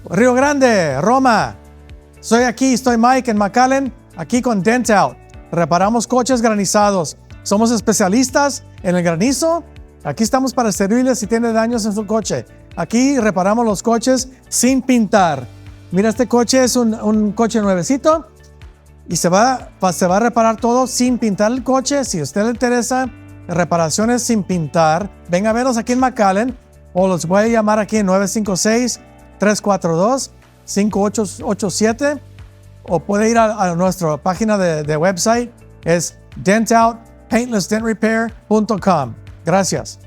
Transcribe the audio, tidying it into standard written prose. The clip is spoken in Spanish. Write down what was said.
Río Grande, Roma. Estoy Mike en McAllen, aquí con Dent Out. Reparamos coches granizados. Somos especialistas en el granizo. Aquí estamos para servirles si tiene daños en su coche. Aquí reparamos los coches sin pintar. Mira, este coche es un coche nuevecito y se va a reparar todo sin pintar el coche. Si a usted le interesa reparaciones sin pintar, venga a verlos aquí en McAllen o los voy a llamar aquí en 956-342-5887 o puede ir a nuestra página de website, es dentoutpaintlessdentrepair.com. Gracias.